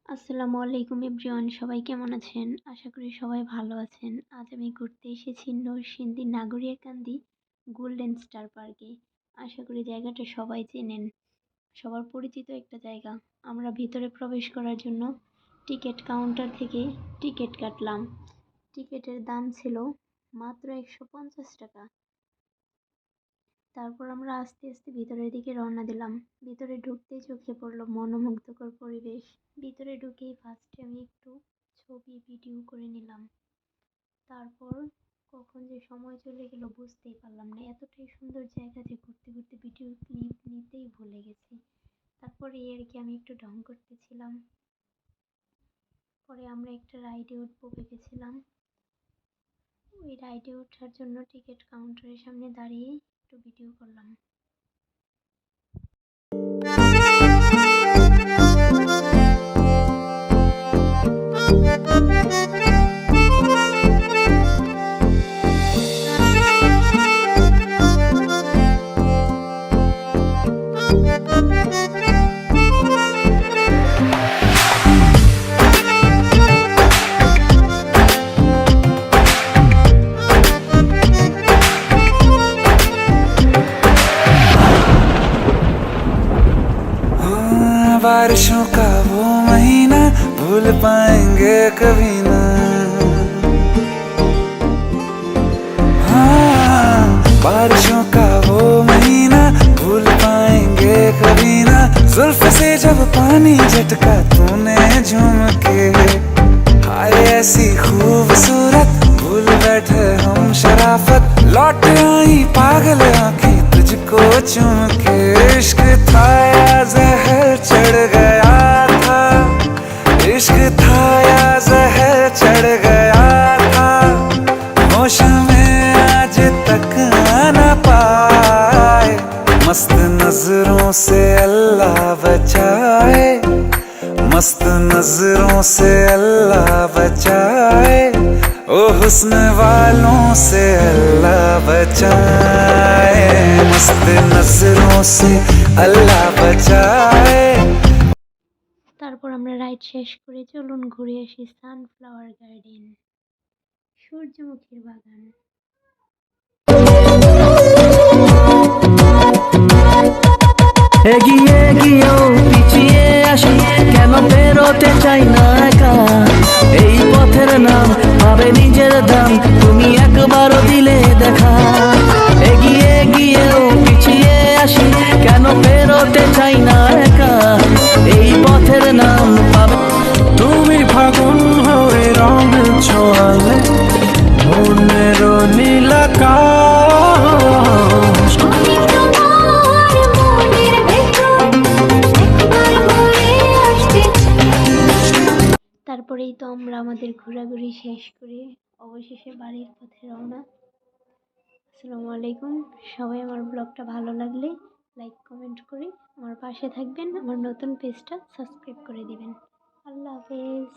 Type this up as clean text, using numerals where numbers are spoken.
আসসালামু আলাইকুম এভরিওয়ান, সবাই কেমন আছেন? আশা করি সবাই ভালো আছেন। আজ আমি ঘুরতে এসেছি নরসিংদী নাগরিয়াকান্দি গোল্ডেন স্টার পার্কে। আশা করি জায়গাটা সবাই চেনেন, সবার পরিচিত একটা জায়গা। আমরা ভিতরে প্রবেশ করার জন্য টিকিট কাউন্টার থেকে টিকিট কাটলাম। টিকিটের দাম ছিল মাত্র 150 টাকা। তারপর আমরা আস্তে আস্তে ভিতরের দিকে রওনা দিলাম। ভিতরে ঢুকতেই চোখে পড়লো মনোমুগ্ধকর পরিবেশ। ভিতরে ঢুকেই ফার্স্টে আমি একটু ছবি ভিডিও করে নিলাম। তারপর কখন যে সময় চলে গেল বুঝতেই পারলাম না। এতটাই সুন্দর জায়গা যে ঘুরতে ঘুরতে ভিডিও ক্লিপ নিতেই ভুলে গেছি। তারপরে এই আর কি আমি একটু ঢং করতেছিলাম। পরে আমরা একটা রাইডে উঠবো ভেবেছিলাম। ওই রাইডে ওঠার জন্য টিকিট কাউন্টারের সামনে দাঁড়িয়ে একটু ভিডিও করলাম। बारिशों का वो महीना भूल पाएंगे कभी ना। हाँ, बारिशों का वो महीना भूल पाएंगे कभी ना। जुल्फ से जब पानी झटका तूने झूम के, हाय ऐसी खूबसूरत भूल बैठे हम शराफत। लौट आई पागल आंखें तुझको चूम के। इश्क था या जहर चढ़ गया था, इश्क था या जहर चढ़ गया था। होश में आज तक न पाए, मस्त नजरों से अल्लाह बचाए, मस्त नजरों से अल्लाह बचाए। ओ हुस्न वालों से अल्लाह बचाए, मस्त नजरों से अल्लाह बचाए। তারপর আমরা রাইড শেষ করে চলুন ঘুরে আসি সানফ্লাওয়ার গার্ডেন, সূর্যমুখীর বাগান। এগিয়ে গিয়েও পিছিয়ে আসি, কেন বেরোতে চাই না একা। এই পথের নাম পাবে নিজের দাম, তুমি একবারও দিলে দেখা। এগিয়ে গিয়েও পিছিয়ে আসি, কেন বেরোতে চাই না একা। এই পথের নাম পাবে। তুমি ফাগুন হয়ে রং ছোঁয়ালে মনের নীলাকাশ। তারপরেই তো আমরা আমাদের ঘোরাঘুরি শেষ করে অবশেষে বাড়ির পথে রওনা। আসসালামু আলাইকুম। সবাই আমার ব্লগটা ভালো লাগলে লাইক কমেন্ট করে আমার পাশে থাকবেন, আমার নতুন পেজটা সাবস্ক্রাইব করে দিবেন। আল্লাহ হাফেজ।